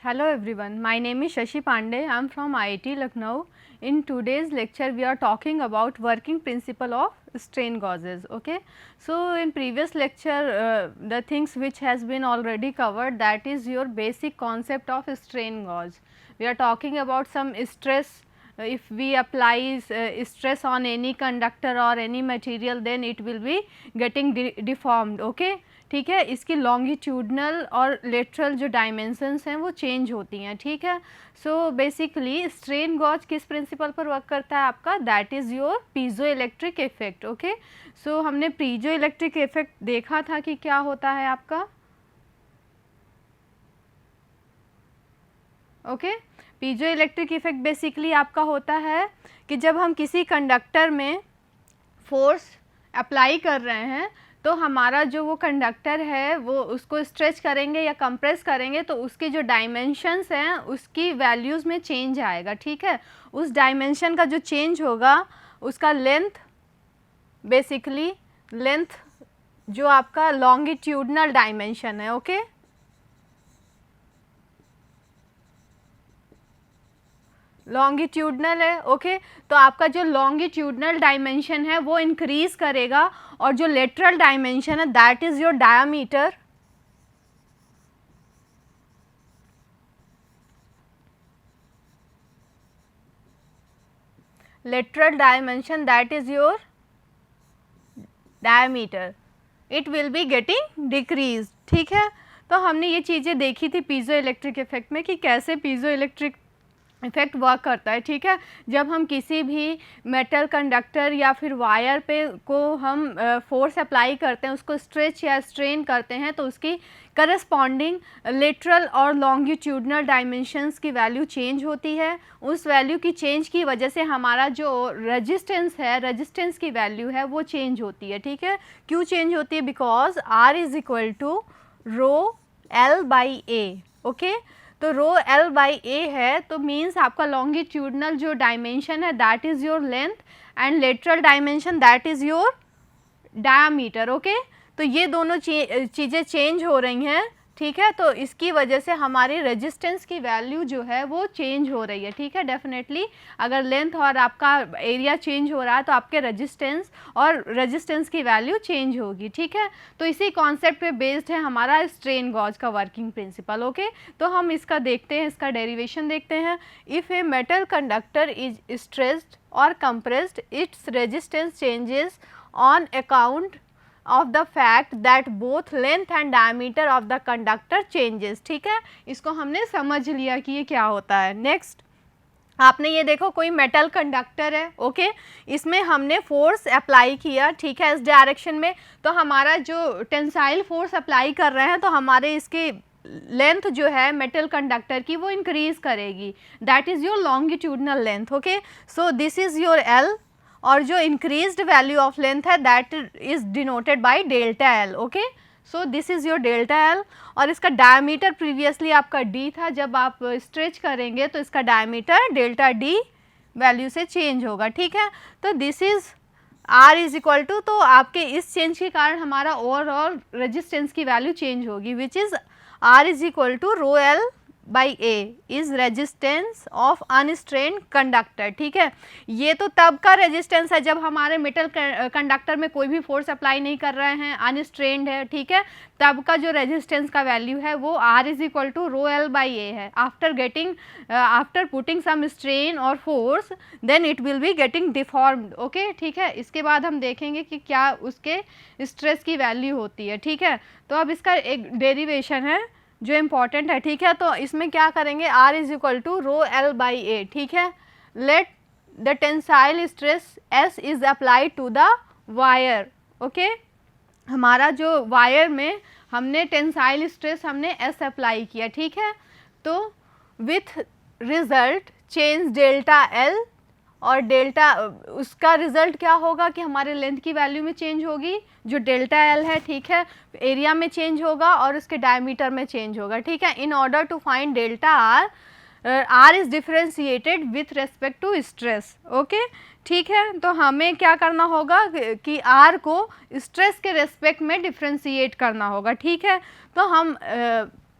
Hello everyone, my name is Shashi Pandey. I am from IIT Lucknow. In today's lecture, we are talking about working principle of strain gauges. Okay, so in previous lecture, the things which has been already covered, that is your basic concept of strain gauge. We are talking about some stress. If we apply stress on any conductor or any material, then it will be getting deformed. Okay, ठीक है, इसकी longitudinal और lateral जो dimensions हैं वो change होती हैं. ठीक है, सो बेसिकली स्ट्रेन गॉज किस प्रिंसिपल पर वर्क करता है आपका, that is your piezo electric effect. Okay, so हमने पीजो इलेक्ट्रिक इफेक्ट देखा था कि क्या होता है आपका. Okay, piezo electric effect basically आपका होता है कि जब हम किसी कंडक्टर में फोर्स अप्लाई कर रहे हैं तो हमारा जो वो कंडक्टर है वो उसको स्ट्रेच करेंगे या कंप्रेस करेंगे तो उसके जो डायमेंशंस हैं उसकी वैल्यूज़ में चेंज आएगा. ठीक है, उस डायमेंशन का जो चेंज होगा उसका लेंथ, बेसिकली लेंथ जो आपका लॉन्गिट्यूडनल डायमेंशन है. ओके, लॉन्गिट्यूडनल है. ओके, तो आपका जो लॉन्गिट्यूडनल डायमेंशन है वो इंक्रीज करेगा और जो लेटरल डायमेंशन है that is your diameter. Lateral dimension that is your diameter, it will be getting decrease. ठीक है, तो हमने ये चीज़ें देखी थी पीजो इलेक्ट्रिक इफेक्ट में कि कैसे पीजो इलेक्ट्रिक इफेक्ट वर्क करता है. ठीक है, जब हम किसी भी मेटल कंडक्टर या फिर वायर पे को हम फोर्स अप्लाई करते हैं, उसको स्ट्रेच या स्ट्रेन करते हैं तो उसकी करस्पॉन्डिंग लेटरल और लॉन्गिट्यूडनल डायमेंशंस की वैल्यू चेंज होती है. उस वैल्यू की चेंज की वजह से हमारा जो रेजिस्टेंस है, रेजिस्टेंस की वैल्यू है वो चेंज होती है. ठीक है, क्यों चेंज होती है, because R is equal to rho L by A. Okay, तो रो L बाई ए है तो मीन्स आपका लॉन्गिट्यूडनल जो डायमेंशन है that is your length and lateral dimension that is your diameter. Okay, तो ये दोनों चीज़ें चेंज हो रही हैं. ठीक है, तो इसकी वजह से हमारी रेजिस्टेंस की वैल्यू जो है वो चेंज हो रही है. ठीक है, डेफिनेटली अगर लेंथ और आपका एरिया चेंज हो रहा है तो आपके रेजिस्टेंस की वैल्यू चेंज होगी. ठीक है, तो इसी कॉन्सेप्ट पे बेस्ड है हमारा स्ट्रेन गॉज का वर्किंग प्रिंसिपल. ओके, तो हम इसका देखते हैं, इसका डेरिवेशन देखते हैं. If a metal conductor is stressed और compressed, its resistance changes on account of the fact that both length and diameter of the conductor changes. ठीक है, इसको हमने समझ लिया कि ये क्या होता है. नेक्स्ट, आपने ये देखो कोई मेटल कंडक्टर है. ओके, इसमें हमने फोर्स अप्लाई किया. ठीक है, इस डायरेक्शन में, तो हमारा जो टेंसाइल फोर्स अप्लाई कर रहे हैं तो हमारे इसकी लेंथ जो है मेटल कंडक्टर की वो इंक्रीज करेगी, that is your longitudinal length. Okay, so this is your L और जो इंक्रीज्ड वैल्यू ऑफ लेंथ है that is denoted by delta L. Okay, so this is your delta L और इसका diameter previously आपका D था. जब आप stretch करेंगे तो इसका डायमीटर डेल्टा D वैल्यू से चेंज होगा. ठीक है, तो this is R is equal to, तो आपके इस चेंज के कारण हमारा ओवरऑल रेजिस्टेंस की वैल्यू चेंज होगी which is R is equal to rho L by A is resistance of unstrained conductor. ठीक है, ये तो तब का रेजिस्टेंस है जब हमारे मेटल कंडक्टर में कोई भी फोर्स अप्लाई नहीं कर रहे हैं, अनस्ट्रेन्ड है. ठीक है, तब का जो रेजिस्टेंस का वैल्यू है वो R is equal to rho L by A है. आफ्टर पुटिंग सम स्ट्रेन और force then it will be getting deformed. Okay, ठीक है, इसके बाद हम देखेंगे कि क्या उसके स्ट्रेस की वैल्यू होती है. ठीक है, तो अब इसका एक डेरिवेशन है जो इम्पॉर्टेंट है. ठीक है, तो इसमें क्या करेंगे, R is equal to rho L by A. ठीक है, let the tensile stress S is applied to the wire. Okay, हमारा जो वायर में हमने टेंसाइल स्ट्रेस हमने S अप्लाई किया. ठीक है, तो with result change delta L और डेल्टा, उसका रिजल्ट क्या होगा कि हमारे लेंथ की वैल्यू में चेंज होगी जो डेल्टा L है. ठीक है, एरिया में चेंज होगा और उसके डायमीटर में चेंज होगा. ठीक है, in order to find delta R is differentiated with respect to stress. Okay, ठीक है, तो हमें क्या करना होगा कि R को स्ट्रेस के रेस्पेक्ट में डिफ्रेंशिएट करना होगा. ठीक है, तो हम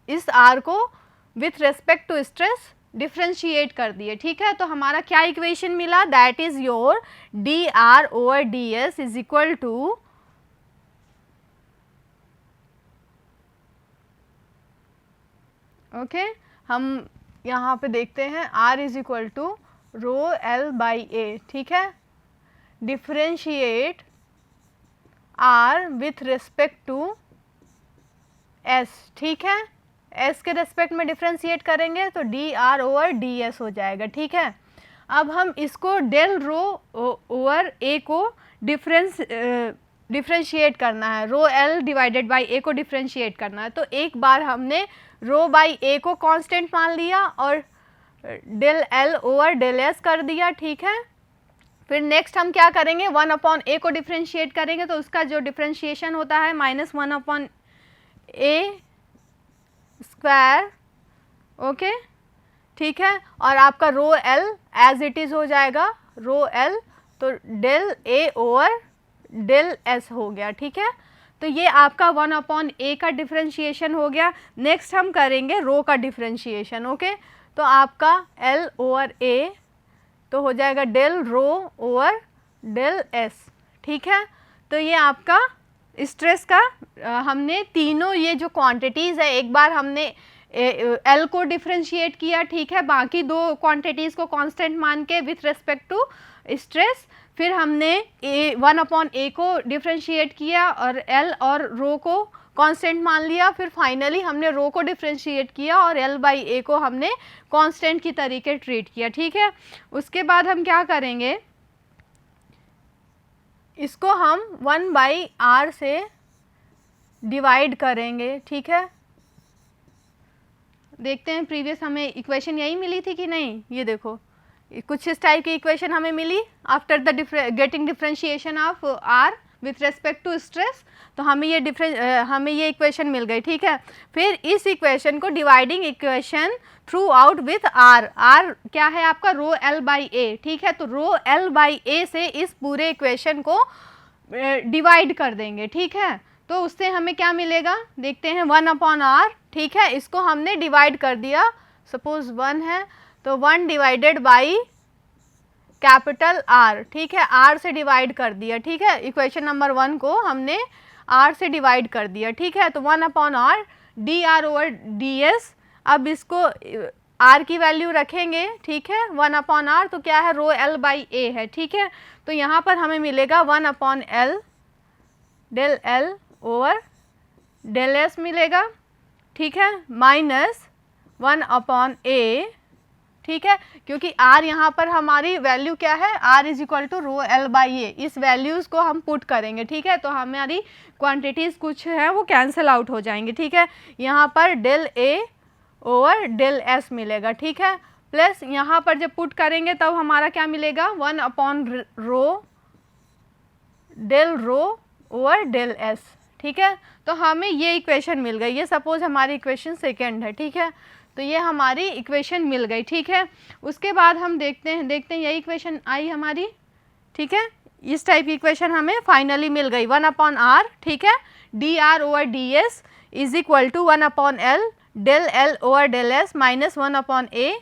इस R को with respect to stress differentiate कर दिए, ठीक है। तो हमारा क्या इक्वेशन मिला, that is your D R over D S is equal to okay, हम यहाँ पे देखते हैं R is equal to rho L by A, ठीक है। Differentiate R with respect to S, ठीक है। S के रेस्पेक्ट में डिफ्रेंशिएट करेंगे तो D R over D S हो जाएगा, ठीक है। अब हम इसको डेल रो ओवर ए को डिफ्रेंशिएट करना है, रो एल डिवाइडेड बाई ए को डिफ्रेंशिएट करना है। तो एक बार हमने रो बाई ए को कांस्टेंट मान लिया और del L over del S कर दिया, ठीक है। फिर नेक्स्ट हम क्या करेंगे, 1 अपॉन ए को डिफ्रेंशिएट करेंगे तो उसका जो डिफ्रेंशिएशन होता है -1 अपॉन ए स्क्वायर, ओके, ठीक है। और आपका rho L as it is हो जाएगा, रो एल तो del A over del S हो गया, ठीक है। तो ये आपका 1 अपॉन ए का डिफ्रेंशिएशन हो गया। नेक्स्ट हम करेंगे रो का डिफ्रेंशिएशन, ओके। तो आपका एल ओवर ए तो हो जाएगा del rho over del S, ठीक है। तो ये आपका स्ट्रेस का हमने तीनों ये जो क्वांटिटीज़ है, एक बार हमने एल को डिफ्रेंशिएट किया, ठीक है, बाकी दो क्वांटिटीज़ को कांस्टेंट मान के विथ रिस्पेक्ट टू स्ट्रेस, फिर हमने 1 अपॉन ए को डिफ्रेंशिएट किया और एल और रो को कांस्टेंट मान लिया, फिर फाइनली हमने रो को डिफ्रेंशिएट किया और एल बाई ए को हमने कांस्टेंट की तरीके ट्रीट किया, ठीक है। उसके बाद हम क्या करेंगे, इसको हम 1 बाई आर से डिवाइड करेंगे, ठीक है। देखते हैं प्रीवियस हमें इक्वेशन यही मिली थी कि नहीं, ये देखो कुछ इस टाइप की इक्वेशन हमें मिली after the getting differentiation of R with respect to stress. तो हमें ये इक्वेशन मिल गई, ठीक है। फिर इस इक्वेशन को dividing equation throughout with R, R क्या है आपका रो एल बाई ए, ठीक है। तो रो एल बाई ए से इस पूरे इक्वेशन को डिवाइड कर देंगे, ठीक है। तो उससे हमें क्या मिलेगा, देखते हैं, 1 अपॉन आर, ठीक है। इसको हमने डिवाइड कर दिया, सपोज 1 है तो 1 डिवाइडेड बाई कैपिटल आर, ठीक है, आर से डिवाइड कर दिया, ठीक है। इक्वेशन नंबर 1 को हमने आर से डिवाइड कर दिया, ठीक है। तो 1 upon R d R over D S, अब इसको आर की वैल्यू रखेंगे, ठीक है, 1 अपॉन आर तो क्या है, रो एल बाई ए है, ठीक है। तो यहाँ पर हमें मिलेगा 1 upon L del L over del S मिलेगा, ठीक है, माइनस 1 अपॉन ए, ठीक है, क्योंकि r यहाँ पर हमारी वैल्यू क्या है, r is equal to rho L by A, इस वैल्यूज़ को हम पुट करेंगे, ठीक है। तो हमारी क्वांटिटीज़ कुछ है वो कैंसिल आउट हो जाएंगे, ठीक है। यहाँ पर del A over del S मिलेगा, ठीक है, प्लस यहाँ पर जब पुट करेंगे तब हमारा क्या मिलेगा, 1 upon rho del rho over del S, ठीक है। तो हमें ये इक्वेशन मिल गई, ये सपोज हमारी इक्वेशन सेकेंड है, ठीक है। तो ये हमारी इक्वेशन मिल गई, ठीक है। उसके बाद हम देखते हैं यही इक्वेशन आई हमारी, ठीक है। इस टाइप की इक्वेशन हमें फाइनली मिल गई, 1 अपॉन आर, ठीक है, d R over D S is equal to 1 upon L del L over del S minus 1 upon A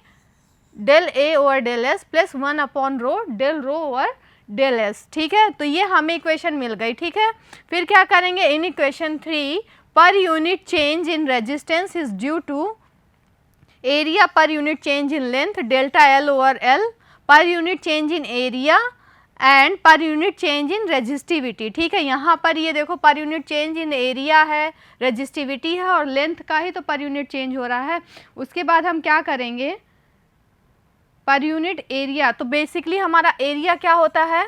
del A over del S plus 1 upon rho del rho over del S, ठीक है। तो ये हमें equation मिल गई, ठीक है। फिर क्या करेंगे, इन equation 3 per unit change in resistance is due to area per unit change in length delta L over L, per unit change in area and per unit change in resistivity, ठीक है। यहाँ पर ये देखो per unit change in area है, resistivity है और length का ही तो पर यूनिट चेंज हो रहा है। उसके बाद हम क्या करेंगे, पर यूनिट एरिया, तो बेसिकली हमारा एरिया क्या होता है,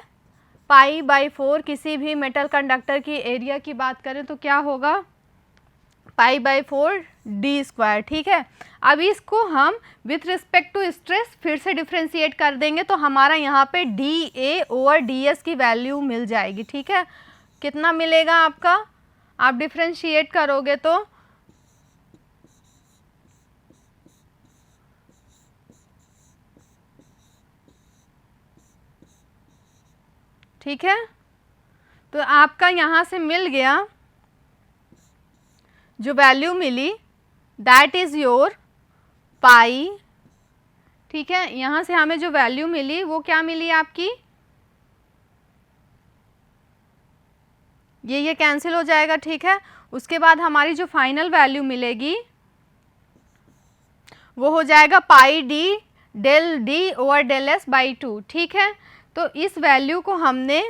पाई बाई 4, किसी भी मेटल कंडक्टर की एरिया की बात करें तो क्या होगा, पाई बाई 4 डी स्क्वायर, ठीक है। अब इसको हम विथ रिस्पेक्ट टू स्ट्रेस फिर से डिफ्रेंशिएट कर देंगे तो हमारा यहाँ पे D A over D S की वैल्यू मिल जाएगी, ठीक है। कितना मिलेगा आपका, आप डिफ्रेंशिएट करोगे तो ठीक है, तो आपका यहाँ से मिल गया, जो वैल्यू मिली दैट इज़ योर पाई, ठीक है। यहाँ से हमें जो वैल्यू मिली वो क्या मिली आपकी, ये कैंसिल हो जाएगा, ठीक है। उसके बाद हमारी जो फाइनल वैल्यू मिलेगी वो हो जाएगा pi D del D over del S by 2, ठीक है। तो इस वैल्यू को हमने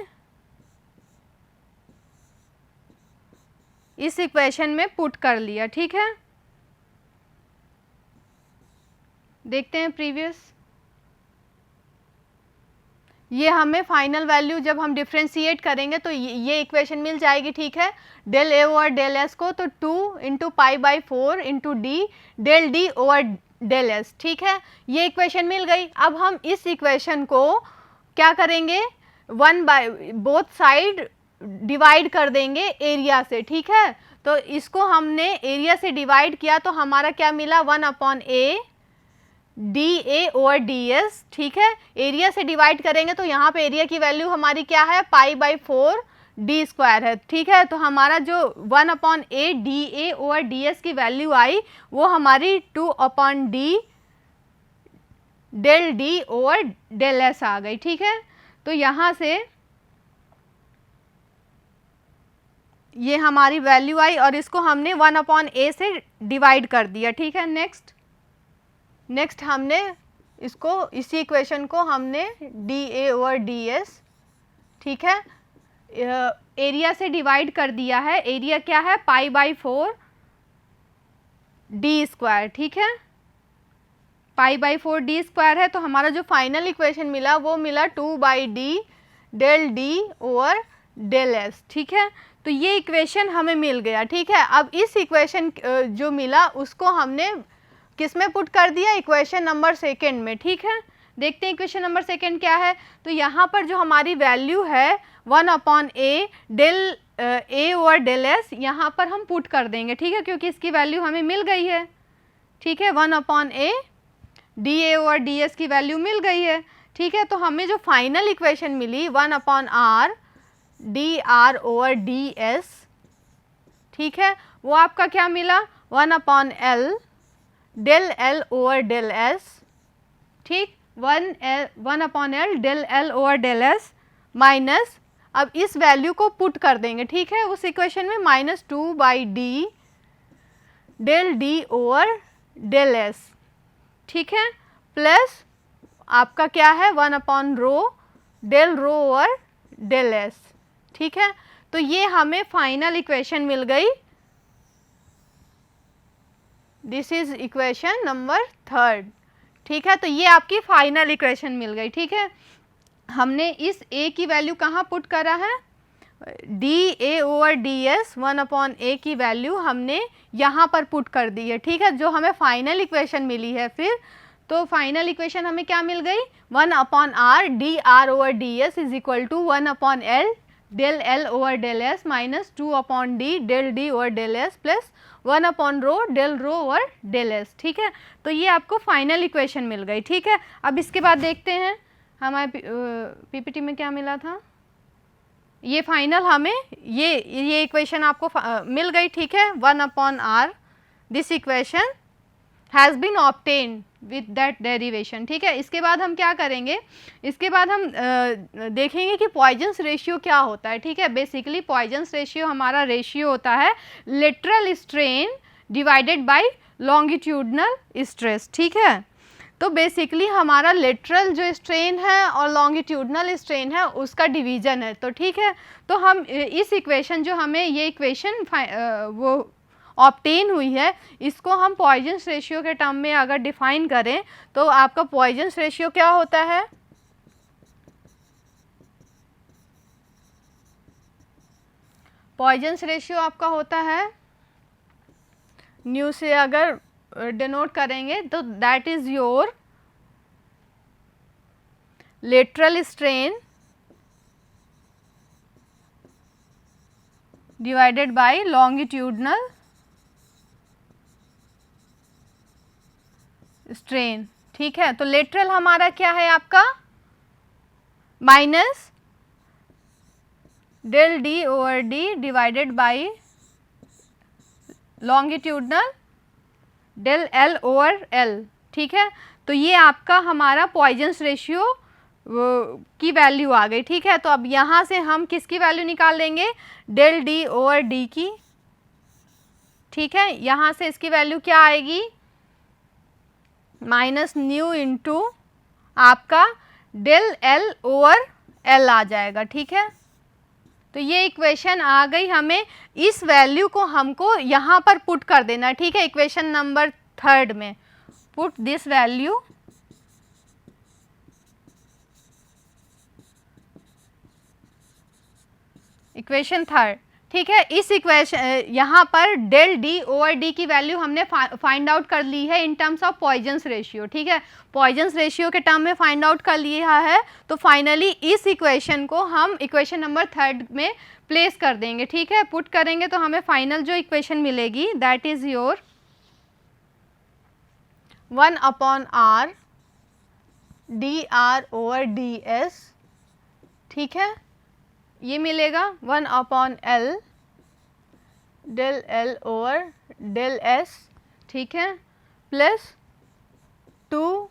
इस इक्वेशन में पुट कर लिया, ठीक है। देखते हैं प्रीवियस, ये हमें फाइनल वैल्यू जब हम डिफ्रेंशिएट करेंगे तो ये इक्वेशन मिल जाएगी, ठीक है। Del A over del S को तो 2 into pi by 4 into D del D over del S, ठीक है। ये इक्वेशन मिल गई। अब हम इस इक्वेशन को क्या करेंगे, 1 बाय बोथ साइड डिवाइड कर देंगे एरिया से, ठीक है। तो इसको हमने एरिया से डिवाइड किया तो हमारा क्या मिला, 1 upon A D A over D S, ठीक है। एरिया से डिवाइड करेंगे तो यहाँ पे एरिया की वैल्यू हमारी क्या है, पाई बाई 4 डी स्क्वायर है, ठीक है। तो हमारा जो 1 upon A D A over D S की वैल्यू आई वो हमारी 2 upon D del D over del S आ गई, ठीक है। तो यहाँ से ये हमारी वैल्यू आई और इसको हमने 1 अपॉन ए से डिवाइड कर दिया, ठीक है। नेक्स्ट हमने इसको इसी इक्वेशन को हमने D A over D S, ठीक है, एरिया से डिवाइड कर दिया है। एरिया क्या है, पाई बाई 4 डी स्क्वायर, ठीक है। पाई बाई 4 डी स्क्वायर है। तो हमारा जो फाइनल इक्वेशन मिला वो मिला 2 by D del D over del S, ठीक है। तो ये इक्वेशन हमें मिल गया, ठीक है। अब इस इक्वेशन जो मिला उसको हमने किस में पुट कर दिया, इक्वेशन नंबर सेकेंड में, ठीक है। देखते हैं इक्वेशन नंबर सेकेंड क्या है। तो यहाँ पर जो हमारी वैल्यू है 1 upon A del A over del S यहाँ पर हम पुट कर देंगे, ठीक है, क्योंकि इसकी वैल्यू हमें मिल गई है, ठीक है। 1 upon A D A over D S की वैल्यू मिल गई है, ठीक है। तो हमें जो फाइनल इक्वेशन मिली 1 upon R d R over D S, ठीक है, वो आपका क्या मिला, 1 upon L del L over del S, ठीक, 1 upon L del L over del S minus, अब इस वैल्यू को पुट कर देंगे, ठीक है, उस इक्वेशन में, minus 2 by D del D over del S, ठीक है, प्लस आपका क्या है 1 upon rho del rho over del S, ठीक है। तो ये हमें फाइनल इक्वेशन मिल गई। दिस इज इक्वेशन नंबर 3, ठीक है। तो ये आपकी फाइनल इक्वेशन मिल गई, ठीक है। हमने इस a की वैल्यू कहाँ पुट करा है, D A over D S 1 upon A की वैल्यू हमने यहाँ पर पुट कर दी है, ठीक है, जो हमें फाइनल इक्वेशन मिली है। फिर तो फाइनल इक्वेशन हमें क्या मिल गई, 1 upon R d R over D S is equal to 1 upon L del L over del S minus 2 upon D del D over del S plus 1 upon rho del rho over del S, ठीक है। तो ये आपको final equation मिल गई, ठीक है। अब इसके बाद देखते हैं हमारे पीपीटी में क्या मिला था। ये फाइनल हमें ये इक्वेशन आपको मिल गई, ठीक है। 1 upon R this equation has been obtained with that derivation, ठीक है। इसके बाद हम क्या करेंगे, इसके बाद हम देखेंगे कि पॉइजन्स रेशियो क्या होता है, ठीक है। बेसिकली पॉइजन्स रेशियो हमारा रेशियो होता है lateral strain divided by longitudinal stress, ठीक है। तो बेसिकली हमारा लेटरल जो स्ट्रेन है और लॉन्गिट्यूडनल स्ट्रेन है उसका डिवीजन है, तो ठीक है। तो हम इस इक्वेशन जो हमें ये इक्वेशन वो ऑब्टेन हुई है, इसको हम पॉइजन्स रेशियो के टर्म में अगर डिफाइन करें तो आपका पॉइजन्स रेशियो क्या होता है, पॉइजन्स रेशियो आपका होता है, न्यू से अगर डिनोट करेंगे तो that is your lateral strain divided by longitudinal strain, ठीक है। तो लेटरल हमारा क्या है आपका minus del D over D divided by longitudinal del L over L, ठीक है। तो ये आपका हमारा पॉइजन्स रेशियो की वैल्यू आ गई, ठीक है। तो अब यहाँ से हम किसकी वैल्यू निकाल देंगे, डेल डी ओवर डी की, ठीक है। यहाँ से इसकी वैल्यू क्या आएगी, माइनस न्यू इंटू आपका डेल एल ओवर एल आ जाएगा, ठीक है। तो ये इक्वेशन आ गई, हमें इस वैल्यू को हमको यहाँ पर पुट कर देना, ठीक है। इक्वेशन नंबर 3 में पुट दिस वैल्यू, इक्वेशन 3, ठीक है। इस इक्वेशन यहाँ पर डेल डी ओवर डी की वैल्यू हमने फाइंड आउट कर ली है in terms of Poisson's ratio, ठीक है। पॉइजन्स रेशियो के टर्म में फाइंड आउट कर लिया है। तो फाइनली इस इक्वेशन को हम इक्वेशन नंबर 3 में प्लेस कर देंगे, ठीक है। पुट करेंगे तो हमें फाइनल जो इक्वेशन मिलेगी that is your 1/r d R over D S, ठीक है। ये मिलेगा 1/L del L over del S, ठीक है, प्लस 2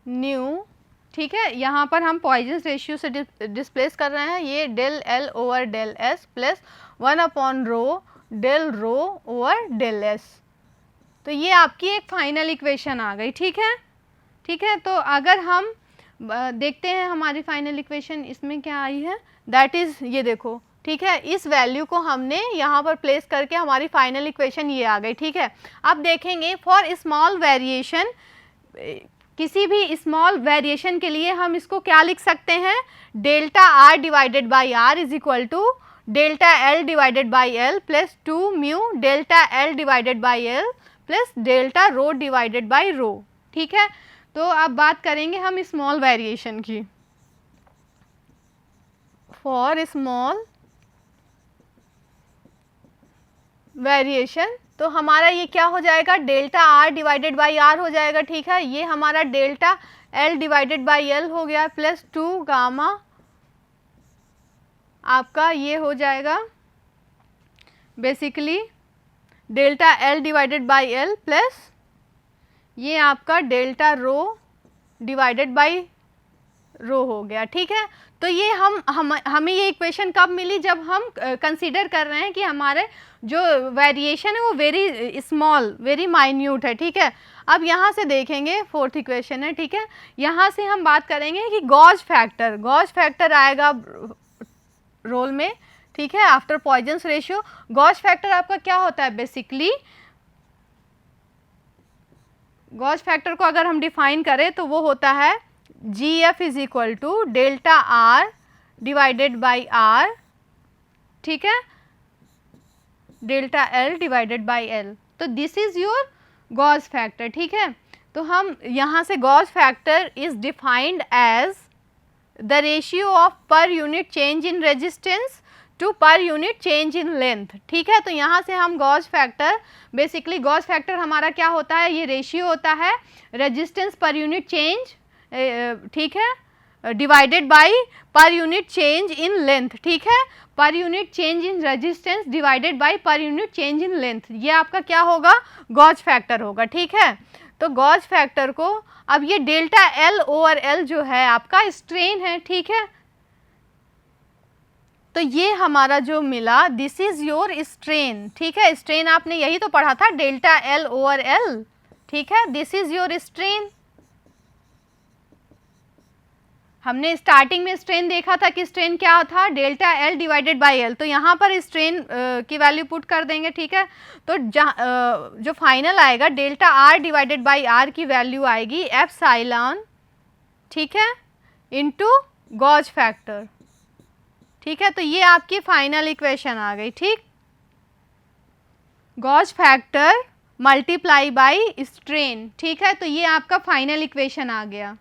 न्यू, ठीक है। यहाँ पर हम पॉइजन्स रेशियो से डिस्प्लेस कर रहे हैं, ये del L over del S plus 1/रो del rho over del S. तो ये आपकी एक फाइनल इक्वेशन आ गई, ठीक है, ठीक है। तो अगर हम देखते हैं हमारी फाइनल इक्वेशन इसमें क्या आई है, दैट इज़ ये देखो, ठीक है। इस वैल्यू को हमने यहाँ पर प्लेस करके हमारी फाइनल इक्वेशन ये आ गई, ठीक है। अब देखेंगे फॉर स्मॉल वेरिएशन, किसी भी स्मॉल वेरिएशन के लिए हम इसको क्या लिख सकते हैं, delta R divided by R is equal to delta L divided by L plus 2 mu delta L divided by L plus delta rho divided by rho, ठीक है। तो अब बात करेंगे हम स्मॉल वेरिएशन की। फॉर स्मॉल वेरिएशन तो हमारा ये क्या हो जाएगा, delta R divided by R हो जाएगा, ठीक है। ये हमारा delta L divided by L हो गया प्लस 2 गामा आपका ये हो जाएगा basically delta L divided by L plus ये आपका डेल्टा रो डिवाइडेड बाई रो हो गया, ठीक है। तो ये हमें ये इक्वेशन कब मिली, जब हम कंसीडर कर रहे हैं कि हमारे जो वेरिएशन है वो वेरी स्मॉल वेरी माइन्यूट है, ठीक है। अब यहाँ से देखेंगे 4th इक्वेशन है, ठीक है। यहाँ से हम बात करेंगे कि गॉज फैक्टर आएगा रोल में, ठीक है, after Poisson's ratio. Gauge factor आपका क्या होता है, बेसिकली गॉज फैक्टर को अगर हम डिफाइन करें तो वो होता है GF is equal to delta R divided by R, ठीक है, delta L divided by L. तो this is your gauge factor, ठीक है। तो हम यहाँ से gauge factor is defined as the ratio of per unit change in resistance to per unit change in length, ठीक है। तो यहाँ से हम gauge factor, basically gauge factor हमारा क्या होता है, ये रेशियो होता है रेजिस्टेंस पर यूनिट चेंज, ठीक है, डिवाइडेड बाय पर यूनिट चेंज इन लेंथ, ठीक है। पर unit change in resistance divided by पर यूनिट चेंज इन लेंथ, ये आपका क्या होगा, गॉज फैक्टर होगा, ठीक है। तो गॉज फैक्टर को अब ये डेल्टा एल ओवर एल जो है आपका स्ट्रेन है, ठीक है। तो ये हमारा जो मिला दिस इज योर स्ट्रेन, ठीक है। स्ट्रेन आपने यही तो पढ़ा था, डेल्टा एल ओवर एल, ठीक है, दिस इज योर स्ट्रेन। हमने स्टार्टिंग में स्ट्रेन देखा था कि स्ट्रेन क्या था, delta L divided by L. तो यहाँ पर स्ट्रेन की वैल्यू पुट कर देंगे, ठीक है। तो जो फाइनल आएगा delta R divided by R की वैल्यू आएगी एप्सिलॉन, ठीक है, इनटू गॉज फैक्टर, ठीक है। तो ये आपकी फाइनल इक्वेशन आ गई, ठीक। Gauge factor multiply by strain, ठीक है। तो ये आपका फाइनल इक्वेशन आ गया,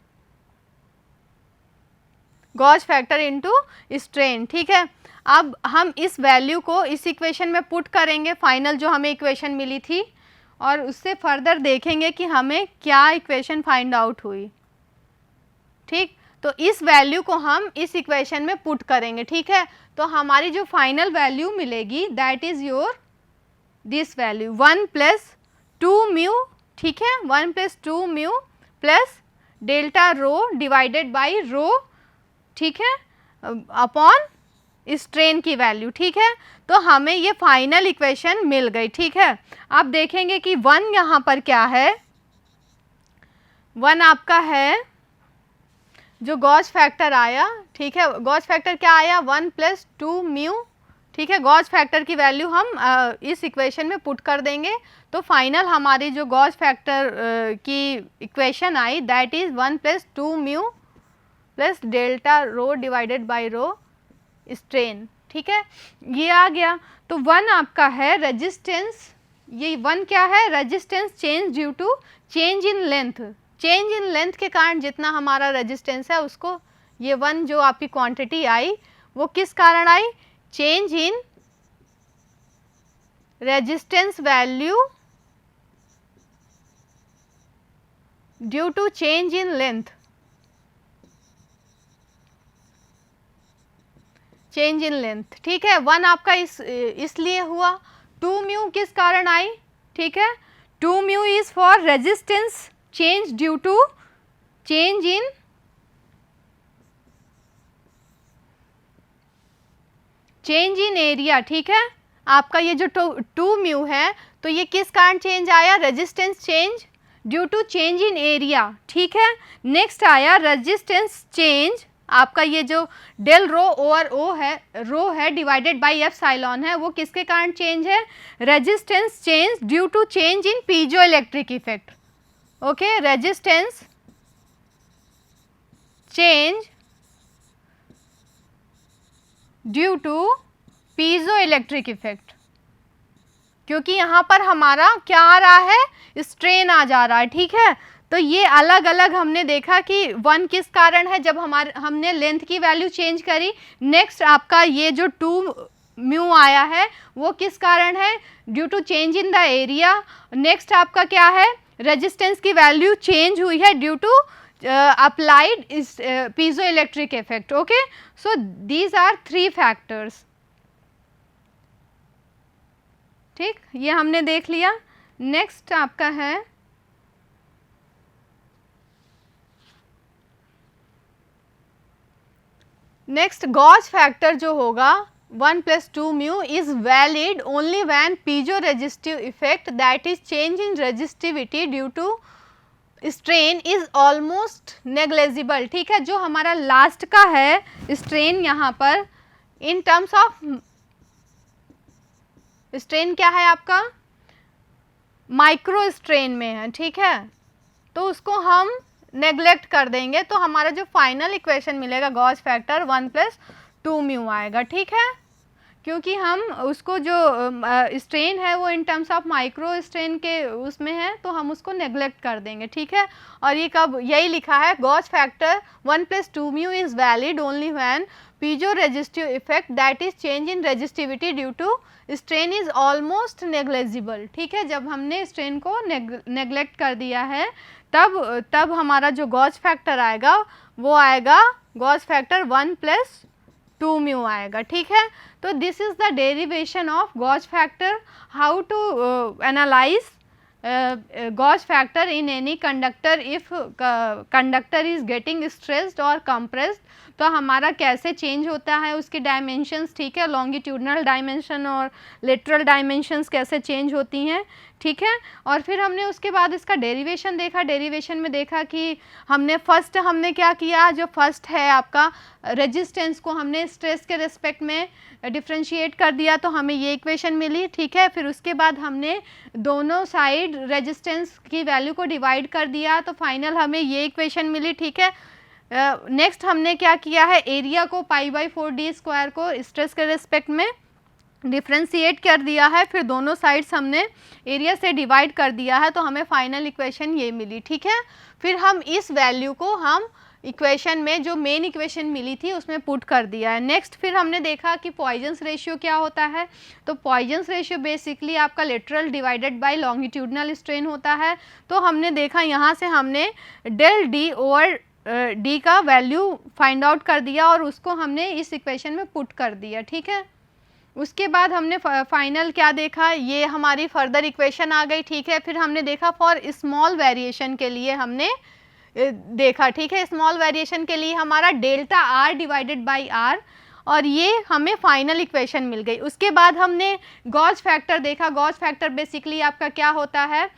गॉज फैक्टर इनटू स्ट्रेन, ठीक है। अब हम इस वैल्यू को इस इक्वेशन में पुट करेंगे, फाइनल जो हमें इक्वेशन मिली थी, और उससे फर्दर देखेंगे कि हमें क्या इक्वेशन फाइंड आउट हुई, ठीक। तो इस वैल्यू को हम इस इक्वेशन में पुट करेंगे, ठीक है। तो हमारी जो फाइनल वैल्यू मिलेगी that is your this value 1 plus 2 mu ठीक है, 1 + 2 mu plus delta rho divided by rho, ठीक है, अपॉन स्ट्रेन की वैल्यू, ठीक है। तो हमें ये फाइनल इक्वेशन मिल गई, ठीक है। आप देखेंगे कि 1 यहाँ पर क्या है, 1 आपका है जो गॉस फैक्टर आया, ठीक है, गॉस फैक्टर क्या आया 1 + 2 म्यू, ठीक है। गॉस फैक्टर की वैल्यू हम इस इक्वेशन में पुट कर देंगे, तो फाइनल हमारी जो गॉस फैक्टर की equation I that is 1 + 2 mu plus delta rho divided by row strain, ठीक है, ये आ गया। तो 1 आपका है रेजिस्टेंस, ये 1 क्या है, resistance change due to change in length, change in length के कारण जितना हमारा रेजिस्टेंस है उसको, ये 1 जो आपकी क्वांटिटी आई वो किस कारण आई, change in resistance value due to change in length, change in length, ठीक है। 1 आपका इसलिए हुआ, 2 म्यू किस कारण आई, ठीक है, 2 mu is for resistance change due to change in area, ठीक है। आपका ये जो 2 म्यू है तो ये किस कारण चेंज आया, resistance change due to change in area, ठीक है। नेक्स्ट आया रेजिस्टेंस चेंज, आपका ये जो डेल रो ओवर रो है डिवाइडेड बाई एप्सिलॉन है, वो किसके कारण चेंज है, resistance change due to change in piezo electric effect, okay, resistance change due to piezo electric effect, क्योंकि यहाँ पर हमारा क्या आ रहा है, स्ट्रेन आ जा रहा है, ठीक है। तो ये अलग अलग हमने देखा कि 1 किस कारण है, जब हमने लेंथ की वैल्यू चेंज करी। नेक्स्ट आपका ये जो 2 म्यू आया है वो किस कारण है, due to change in the area. Next आपका क्या है, रेजिस्टेंस की वैल्यू चेंज हुई है due to applied piezo electric effect, okay. So these are 3 factors, ठीक, ये हमने देख लिया। नेक्स्ट आपका है नेक्स्ट गॉस फैक्टर जो होगा 1 + 2 mu is valid only when piezo resistive effect that is change in resistivity due to strain is almost negligible, ठीक है। जो हमारा लास्ट का है स्ट्रेन, यहाँ पर इन टर्म्स ऑफ स्ट्रेन क्या है आपका, माइक्रो स्ट्रेन में है, ठीक है, तो उसको हम नेग्लेक्ट कर देंगे, तो हमारा जो फाइनल इक्वेशन मिलेगा गॉस फैक्टर 1 + 2 म्यू आएगा, ठीक है, क्योंकि हम उसको जो स्ट्रेन है वो इन टर्म्स ऑफ माइक्रो स्ट्रेन के उसमें है, तो हम उसको नेग्लेक्ट कर देंगे, ठीक है। और ये कब, यही लिखा है Gauss factor 1 + 2 mu is valid only when piezo resistive effect that is change in resistivity due to strain is almost negligible, ठीक है। जब हमने स्ट्रेन को नेग्लेक्ट कर दिया है तब हमारा जो गॉस फैक्टर आएगा वो आएगा गॉस फैक्टर 1 + 2 म्यू आएगा, ठीक है। तो this is the derivation of Gauss factor, how to analyse Gauss factor in any conductor if conductor is getting stressed और कंप्रेस्ड, तो हमारा कैसे चेंज होता है उसकी डायमेंशंस, ठीक है, लॉन्गिट्यूडनल डायमेंशन और लेटरल डायमेंशंस कैसे चेंज होती हैं, ठीक है। और फिर हमने उसके बाद इसका डेरिवेशन देखा, डेरिवेशन में देखा कि हमने क्या किया, जो फर्स्ट है आपका रेजिस्टेंस को हमने स्ट्रेस के रिस्पेक्ट में डिफ्रेंशिएट कर दिया, तो हमें ये इक्वेशन मिली, ठीक है। फिर उसके बाद हमने दोनों साइड रेजिस्टेंस की वैल्यू को डिवाइड कर दिया, तो फाइनल हमें ये इक्वेशन मिली, ठीक है। नेक्स्ट हमने क्या किया है, एरिया को π/4d² को स्ट्रेस के रिस्पेक्ट में डिफ्रेंशिएट कर दिया है, फिर दोनों साइड्स हमने एरिया से डिवाइड कर दिया है, तो हमें फाइनल इक्वेशन ये मिली, ठीक है। फिर हम इस वैल्यू को हम इक्वेशन में जो मेन इक्वेशन मिली थी उसमें पुट कर दिया है। नेक्स्ट फिर हमने देखा कि पॉइजन्स रेशियो क्या होता है, तो पॉइजन्स रेशियो बेसिकली आपका lateral divided by longitudinal strain होता है। तो हमने देखा यहाँ से हमने डेल डी ओवर डी का वैल्यू फाइंड आउट कर दिया और उसको हमने इस इक्वेशन में पुट कर दिया, ठीक है। उसके बाद हमने फाइनल क्या देखा, ये हमारी फर्दर इक्वेशन आ गई, ठीक है। फिर हमने देखा फॉर स्मॉल वेरिएशन के लिए हमने देखा, ठीक है। स्मॉल वेरिएशन के लिए हमारा delta R divided by R, और ये हमें फाइनल इक्वेशन मिल गई। उसके बाद हमने गॉस फैक्टर देखा। गॉस फैक्टर बेसिकली आपका क्या होता है,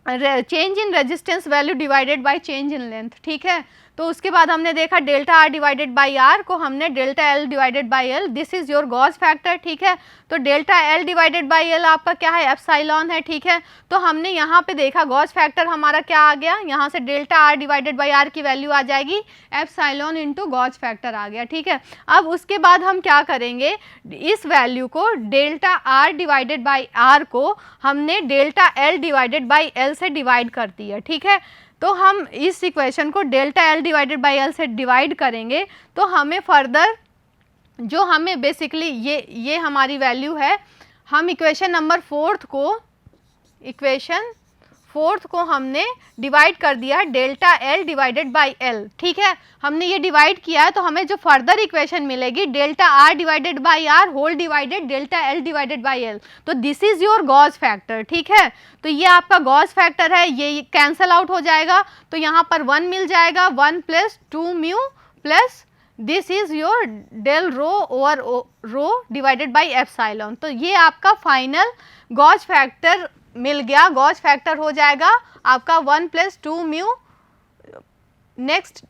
change in resistance value divided by change in length, ठीक है। तो उसके बाद हमने देखा delta R divided by R को हमने delta L divided by L, this is your Gauss factor, ठीक है। तो delta L divided by L आपका क्या है, एप्सिलॉन है, ठीक है। तो हमने यहाँ पे देखा गॉस फैक्टर हमारा क्या आ गया, यहाँ से delta R divided by R की वैल्यू आ जाएगी एप्सिलॉन इंटू गॉस फैक्टर आ गया, ठीक है। अब उसके बाद हम क्या करेंगे, इस वैल्यू को delta R divided by R को हमने delta L divided by L से डिवाइड कर दिया, ठीक है। तो हम इस इक्वेशन को delta L divided by L से डिवाइड करेंगे तो हमें फर्दर जो हमें बेसिकली ये हमारी वैल्यू है, हम इक्वेशन नंबर फोर्थ को हमने डिवाइड कर दिया delta L divided by L, ठीक है। हमने ये डिवाइड किया है तो हमें जो फर्दर इक्वेशन मिलेगी delta R divided by R whole divided delta L divided by L, तो this is your Gauss factor, ठीक है। तो ये आपका गॉस फैक्टर है, ये कैंसल आउट हो जाएगा तो यहाँ पर 1 मिल जाएगा, 1 plus 2 mu plus this is your del rho over rho divided by epsilon. तो ये आपका फाइनल गॉस फैक्टर मिल गया। गॉस फैक्टर हो जाएगा आपका 1 plus 2 mu next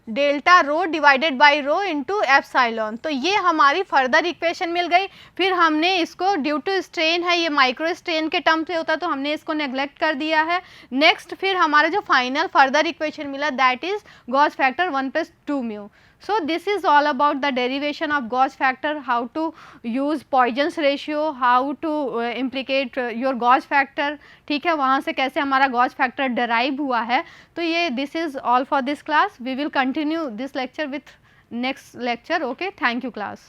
delta rho divided by rho into epsilon. तो ये हमारी फर्दर इक्वेशन मिल गई। फिर हमने इसको ड्यू टू स्ट्रेन है, ये माइक्रो स्ट्रेन के टर्म से होता है तो हमने इसको नेग्लेक्ट कर दिया है। नेक्स्ट फिर हमारा जो फाइनल फर्दर इक्वेशन मिला that is Gauss factor 1 plus 2 mu. So this is all about the derivation of Gauss factor, how to use Poisson's ratio, how to implicate your Gauss factor, ठीक है। वहाँ से कैसे हमारा Gauss factor derive हुआ है। तो ये this is all for this class. We will continue this lecture with next lecture. Okay, thank you class.